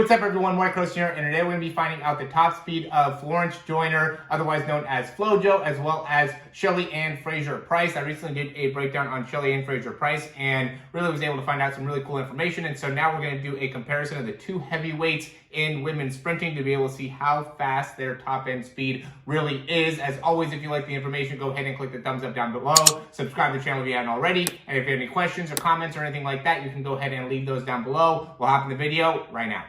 what's up everyone, Morey Croson here, and today we're going to be finding out the top speed of Florence Joyner, otherwise known as FloJo, as well as Shelly-Ann Fraser-Pryce. I recently did a breakdown on Shelly-Ann Fraser-Pryce and really was able to find out some really cool information, and so now we're going to do a comparison of the two heavyweights in women's sprinting to be able to see how fast their top end speed really is. As always, if you like the information, go ahead and click the thumbs up down below, subscribe to the channel if you haven't already, and if you have any questions or comments or anything like that, you can go ahead and leave those down below. We'll hop in the video right now.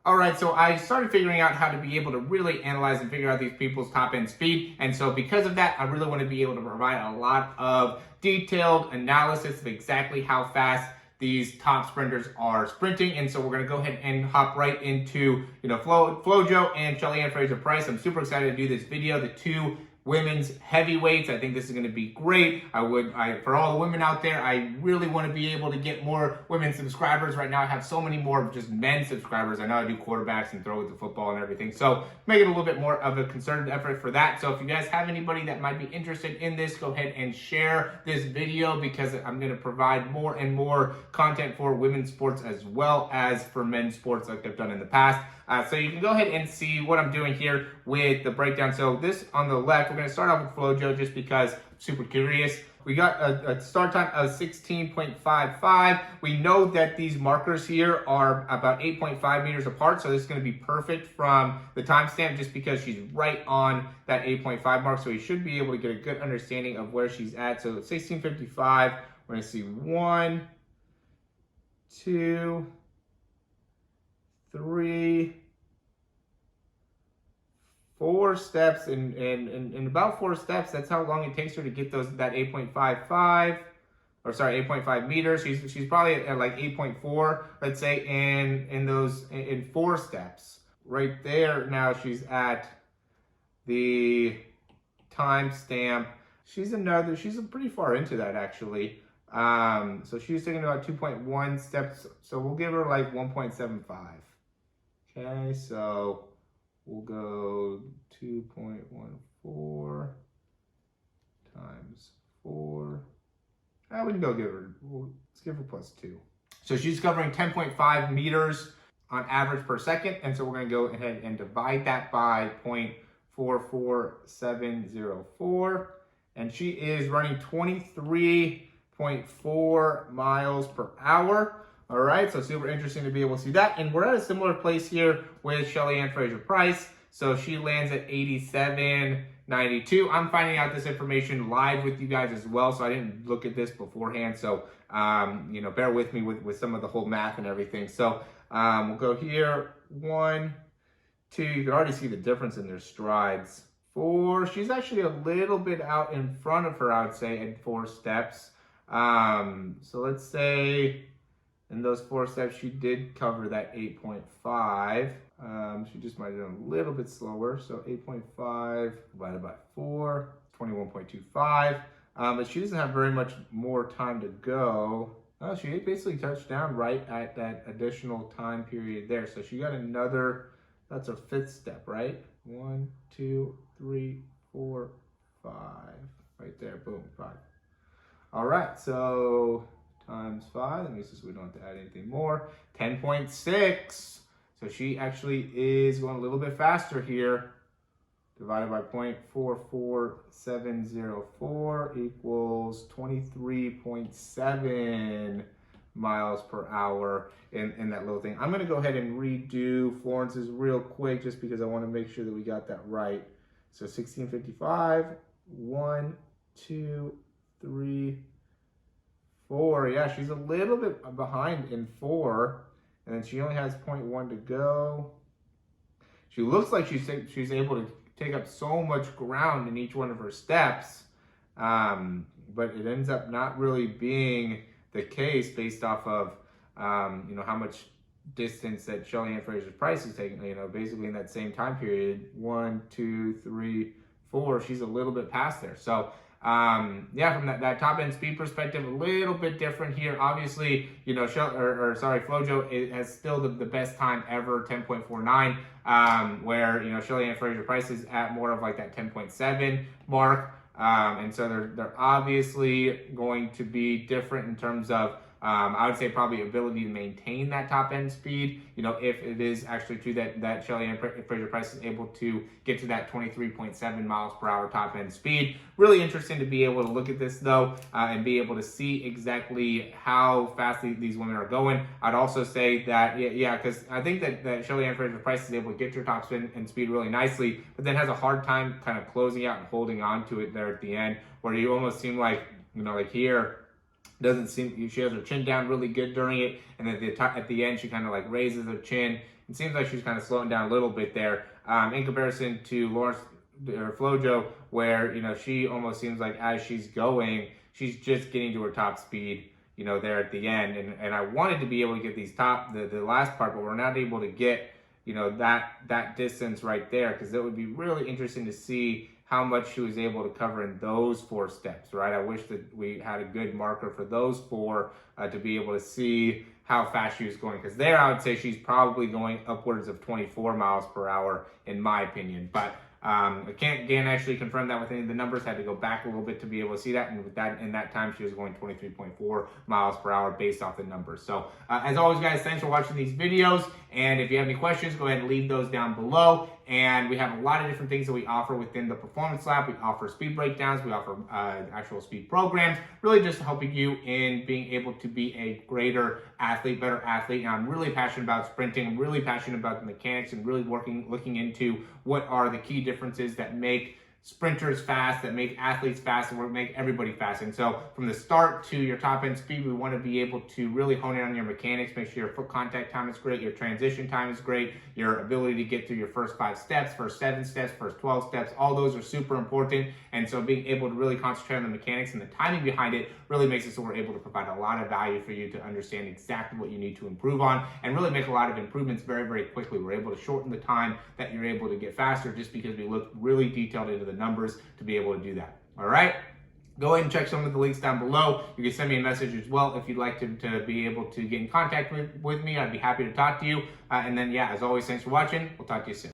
Alright, so I started figuring out how to be able to really analyze and figure out these people's top end speed, and so because of that, I really want to be able to provide a lot of detailed analysis of exactly how fast these top sprinters are sprinting. And so we're going to go ahead and hop right into FloJo and Shelly-Ann Fraser-Pryce. I'm super excited to do this video, the two women's heavyweights. I think this is going to be great. For all the women out there, I really want to be able to get more women subscribers. Right now I have so many more just men subscribers. I know I do quarterbacks and throw with the football and everything, so make it a little bit more of a concerted effort for that. So if you guys have anybody that might be interested in this, go ahead and share this video, because I'm going to provide more and more content for women's sports as well as for men's sports like I've done in the past. So you can go ahead and see what I'm doing here with the breakdown. So this on the left, we're going to start off with FloJo just because I'm super curious. We got a start time of 16.55. We know that these markers here are about 8.5 meters apart, so this is going to be perfect from the timestamp just because she's right on that 8.5 mark. So we should be able to get a good understanding of where she's at. So 16.55, we're going to see 1, 2, 3, 4 steps, and about 4 steps, that's how long it takes her to get that 8.5 meters. She's probably at like 8.4, let's say, in 4 steps. Right there, now she's at the timestamp. She's pretty far into that actually. So she's taking about 2.1 steps, so we'll give her like 1.75. Okay, so we'll go 2.14 times 4. We can go let's give her plus 2. So she's covering 10.5 meters on average per second, and so we're going to go ahead and divide that by 0.44704, and she is running 23.4 miles per hour. All right, so super interesting to be able to see that. And we're at a similar place here with Shelly-Ann Fraser-Pryce. So she lands at 87.92. I'm finding out this information live with you guys as well, so I didn't look at this beforehand. So, bear with me with some of the whole math and everything. So we'll go here, 1, 2. You can already see the difference in their strides. 4, she's actually a little bit out in front of her, I would say, at 4 steps. So let's say in those 4 steps, she did cover that 8.5. She just might have done a little bit slower. So 8.5 divided by 4, 21.25. But she doesn't have very much more time to go. Oh, she basically touched down right at that additional time period there. So she got another, that's a 5th step, right? 1, 2, 3, 4, 5. Right there, boom, 5. All right, so times 5, that means we don't have to add anything more. 10.6. So she actually is going a little bit faster here. Divided by 0.44704 equals 23.7 miles per hour in that little thing. I'm going to go ahead and redo Florence's real quick just because I want to make sure that we got that right. So 16.55, 1, 2, 3, 4. Yeah, she's a little bit behind in 4, and then she only has 0.1 to go. She looks like she's able to take up so much ground in each one of her steps, but it ends up not really being the case based off of how much distance that Shelly-Ann Fraser-Pryce is taking. Basically in that same time period, 1, 2, 3, 4. She's a little bit past there. So yeah, from that top end speed perspective, a little bit different here. Obviously, FloJo has still the best time ever, 10.49, where Shelly-Ann Fraser-Pryce is at more of like that 10.7 mark. And so they're obviously going to be different in terms of I would say probably ability to maintain that top end speed, if it is actually true that Shelly-Ann Fraser-Pryce is able to get to that 23.7 miles per hour top end speed. Really interesting to be able to look at this though, and be able to see exactly how fast these women are going. I'd also say that, because I think that Shelly-Ann Fraser-Pryce is able to get your top spin and speed really nicely, but then has a hard time kind of closing out and holding on to it there at the end, where you almost seem like, like here, doesn't seem, she has her chin down really good during it, and at the end she kind of like raises her chin. It seems like she's kind of slowing down a little bit there, in comparison to Lawrence or FloJo, where she almost seems like as she's going, she's just getting to her top speed, there at the end. And I wanted to be able to get these the last part, but we're not able to get that distance right there, because it would be really interesting to see how much she was able to cover in those 4 steps, right? I wish that we had a good marker for those 4 to be able to see how fast she was going, because there I would say she's probably going upwards of 24 miles per hour in my opinion. But I can't actually confirm that with any of the numbers. Had to go back a little bit to be able to see that, and with that, in that time she was going 23.4 miles per hour based off the numbers. So as always, guys, thanks for watching these videos, and if you have any questions, go ahead and leave those down below. And we have a lot of different things that we offer within the Performance Lab. We offer speed breakdowns, we offer actual speed programs, really just helping you in being able to be a greater athlete, better athlete. And I'm really passionate about sprinting. I'm really passionate about the mechanics, and really looking into what are the key differences that make sprinters fast, that make athletes fast, and make everybody fast. And so from the start to your top end speed, we want to be able to really hone in on your mechanics, make sure your foot contact time is great, your transition time is great, your ability to get through your first 5 steps, first 7 steps, first 12 steps, all those are super important. And so being able to really concentrate on the mechanics and the timing behind it really makes it so we're able to provide a lot of value for you to understand exactly what you need to improve on, and really make a lot of improvements very, very quickly. We're able to shorten the time that you're able to get faster, just because we look really detailed into the numbers to be able to do that. All right, go ahead and check some of the links down below. You can send me a message as well if you'd like to be able to get in contact with me. I'd be happy to talk to you. And then, as always, thanks for watching. We'll talk to you soon.